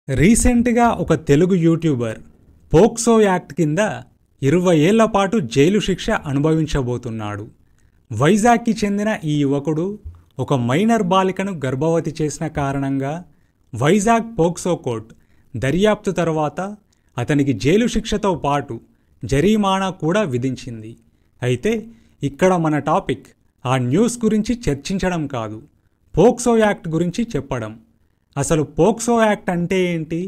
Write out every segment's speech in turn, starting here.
రీసెంట్గా ఒక Telugu YouTuber POCSO act కింద 20 ఏళ్ల పాటు జైలు శిక్ష అనుభవించబోతున్నాడు. వైజాగ్కి చెందిన ఈ యువకుడు ఒక మైనర్ బాలికను గర్భవతి చేసిన కారణంగా వైజాగ్ పోక్సో కోర్టు దర్యాప్తు తర్వాత అతనికి జైలు శిక్షతో పాటు జరిమానా కూడా విధించింది. అయితే ఇక్కడ మన టాపిక్ ఆ న్యూస్ గురించి చర్చించడం కాదు, పోక్సో యాక్ట్ గురించి చెప్పడం. అసలు పోక్సో యాక్ట్ అంటే ఏంటి,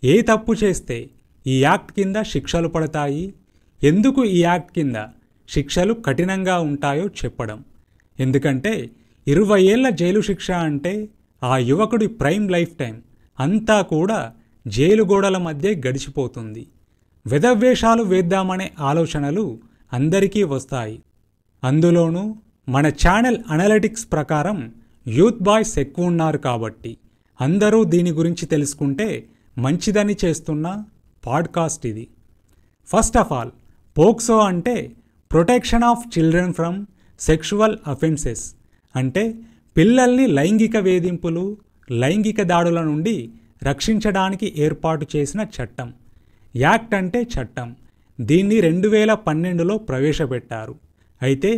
ఏ తప్పు చేస్తే ఈ యాక్ట్ కింద శిక్షలు పడతాయి, ఎందుకు ఈ యాక్ట్ కింద శిక్షలు కఠినంగా ఉంటాయో చెప్పడం. ఎందుకంటే 20 ఏళ్ల జైలు శిక్ష అంటే ఆ యువకుడి ప్రైమ్ లైఫ్ టైం అంతా కూడా జైలు గోడల మధ్య గడిచిపోతుంది. వెధవేషాలు వేద్దామనే ఆలోచనలు అందరికీ వస్తాయి. అందులోనూ మన ఛానల్ అనలిటిక్స్ ప్రకారం యూత్ బాయ్స్ ఎక్కువ ఉన్నారు కాబట్టి అందరూ దీని గురించి తెలుసుకుంటే మంచిదని చేస్తున్న పాడ్కాస్ట్ ఇది. ఫస్ట్ ఆఫ్ ఆల్, పోక్సో అంటే protection of children from sexual offences, అంటే పిల్లల్ని లైంగిక వేధింపులు, లైంగిక దాడుల నుండి రక్షించడానికి ఏర్పాటు చేసిన చట్టం. యాక్ట్ అంటే చట్టం. దీన్ని 2012లో ప్రవేశపెట్టారు. అయితే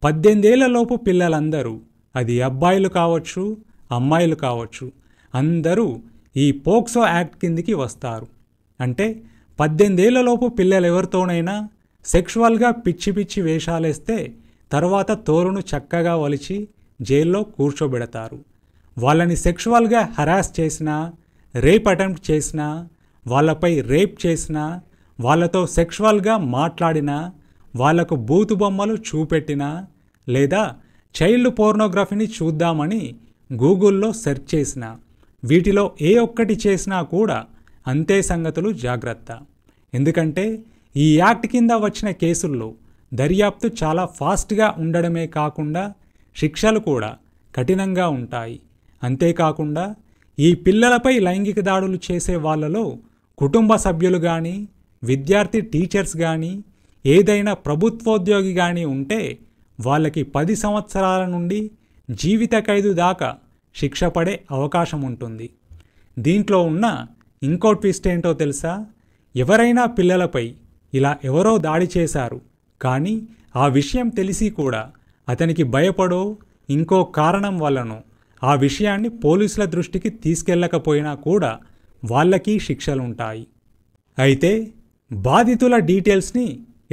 18 ఏళ్లలోపు పిల్లలందరూ, అది అబ్బాయిలు కావచ్చు అమ్మాయిలు కావచ్చు, అందరూ ఈ పోక్సో యాక్ట్ కిందికి వస్తారు. అంటే 18 ఏళ్లలోపు పిల్లలు ఎవరితోనైనా సెక్షువల్గా పిచ్చి పిచ్చి వేషాలేస్తే తర్వాత తోరును చక్కగా వలిచి జైల్లో కూర్చోబెడతారు. వాళ్ళని సెక్షువల్గా హరాస్ చేసినా, రేప్ అటెంప్ట్ చేసినా, వాళ్ళపై రేప్ చేసినా, వాళ్ళతో సెక్షువల్గా మాట్లాడినా, వాళ్లకు బూతు బొమ్మలు చూపెట్టినా, లేదా చైల్డ్ పోర్నోగ్రఫీని చూద్దామని గూగుల్లో సెర్చ్ చేసినా, వీటిలో ఏ ఒక్కటి చేసినా కూడా అంతే సంగతులు. జాగ్రత్త. ఎందుకంటే ఈ యాక్ట్ కింద వచ్చిన కేసుల్లో దర్యాప్తు చాలా ఫాస్ట్గా ఉండడమే కాకుండా శిక్షలు కూడా కఠినంగా ఉంటాయి. అంతేకాకుండా ఈ పిల్లలపై లైంగిక దాడులు చేసే వాళ్ళలో కుటుంబ సభ్యులు కానీ, విద్యార్థి టీచర్స్ కానీ, ఏదైనా ప్రభుత్వోద్యోగి కానీ ఉంటే వాళ్ళకి 10 సంవత్సరాల నుండి జీవిత ఖైదు దాకా శిక్ష పడే అవకాశం ఉంటుంది. దీంట్లో ఉన్న ఇంకో ట్విస్ట్ ఏంటో తెలుసా? ఎవరైనా పిల్లలపై ఇలా ఎవరో దాడి చేశారు కానీ ఆ విషయం తెలిసి కూడా అతనికి భయపడో ఇంకో కారణం వల్లనో ఆ విషయాన్ని పోలీసుల దృష్టికి తీసుకెళ్ళకపోయినా కూడా వాళ్ళకి శిక్షలుంటాయి. అయితే బాధితుల డీటెయిల్స్ని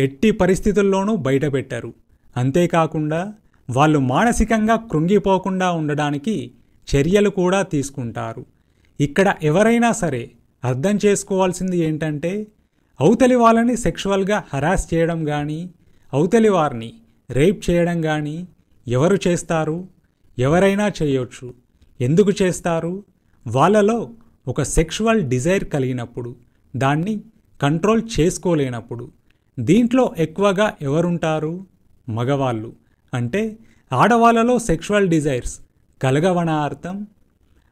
ఎట్టి పరిస్థితుల్లోనూ బయటపెట్టరు. అంతేకాకుండా వాళ్ళు మానసికంగా కృంగిపోకుండా ఉండడానికి చర్యలు కూడా తీసుకుంటారు. ఇక్కడ ఎవరైనా సరే అర్థం చేసుకోవాల్సింది ఏంటంటే, అవతలి వాళ్ళని సెక్షువల్గా హరాస్ చేయడం కానీ, అవతలి వారిని రేప్ చేయడం కానీ ఎవరు చేస్తారు? ఎవరైనా చేయొచ్చు. ఎందుకు చేస్తారు? వాళ్ళలో ఒక సెక్షువల్ డిజైర్ కలిగినప్పుడు, దాన్ని కంట్రోల్ చేసుకోలేనప్పుడు. దీంట్లో ఎక్కువగా ఎవరుంటారు? మగవాళ్ళు. అంటే ఆడవాళ్ళలో సెక్షువల్ డిజైర్స్ కలగవన అర్థం?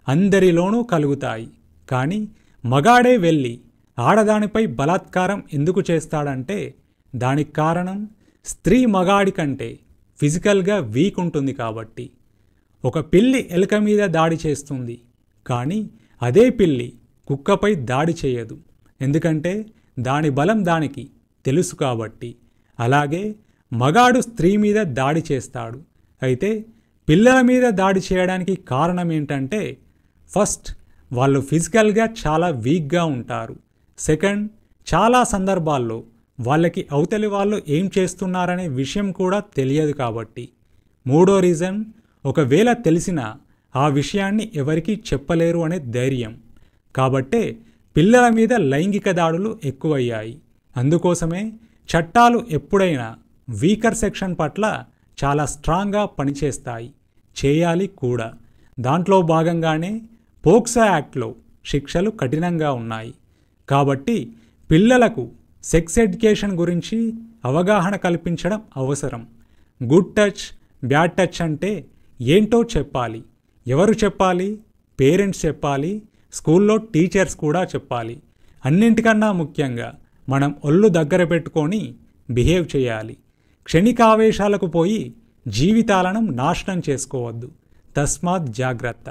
అందరిలోనూ కలుగుతాయి. కానీ మగాడే వెళ్ళి ఆడదానిపై బలాత్కారం ఎందుకు చేస్తాడంటే దానికి కారణం స్త్రీ మగాడి కంటే ఫిజికల్గా వీక్ ఉంటుంది కాబట్టి. ఒక పిల్లి ఎలుక మీద దాడి చేస్తుంది, కానీ అదే పిల్లి కుక్కపై దాడి చేయదు. ఎందుకంటే దాని బలం దానికి తెలుసు కాబట్టి. అలాగే మగాడు స్త్రీ మీద దాడి చేస్తాడు. అయితే పిల్లల మీద దాడి చేయడానికి కారణం ఏంటంటే, ఫస్ట్, వాళ్ళు ఫిజికల్గా చాలా వీక్గా ఉంటారు. సెకండ్, చాలా సందర్భాల్లో వాళ్ళకి అవతలి వాళ్ళు ఏం చేస్తున్నారనే విషయం కూడా తెలియదు కాబట్టి. మూడో రీజన్, ఒకవేళ తెలిసినా ఆ విషయాన్ని ఎవరికీ చెప్పలేరు అనే ధైర్యం. కాబట్టే పిల్లల మీద లైంగిక దాడులు ఎక్కువయ్యాయి. అందుకోసమే చట్టాలు ఎప్పుడైనా వీకర్ సెక్షన్ పట్ల చాలా స్ట్రాంగ్గా పనిచేస్తాయి, చేయాలి కూడా. దాంట్లో భాగంగానే పోక్సో యాక్ట్లో శిక్షలు కఠినంగా ఉన్నాయి. కాబట్టి పిల్లలకు సెక్స్ ఎడ్యుకేషన్ గురించి అవగాహన కల్పించడం అవసరం. గుడ్ టచ్, బ్యాడ్ టచ్ అంటే ఏంటో చెప్పాలి. ఎవరు చెప్పాలి? పేరెంట్స్ చెప్పాలి, స్కూల్లో టీచర్స్ కూడా చెప్పాలి. అన్నింటికన్నా ముఖ్యంగా మనం ఒళ్ళు దగ్గర పెట్టుకొని బిహేవ్ చేయాలి. క్షణికావేశాలకు పోయి జీవితాలను నాశనం చేసుకోవద్దు. తస్మాత్ జాగ్రత్త.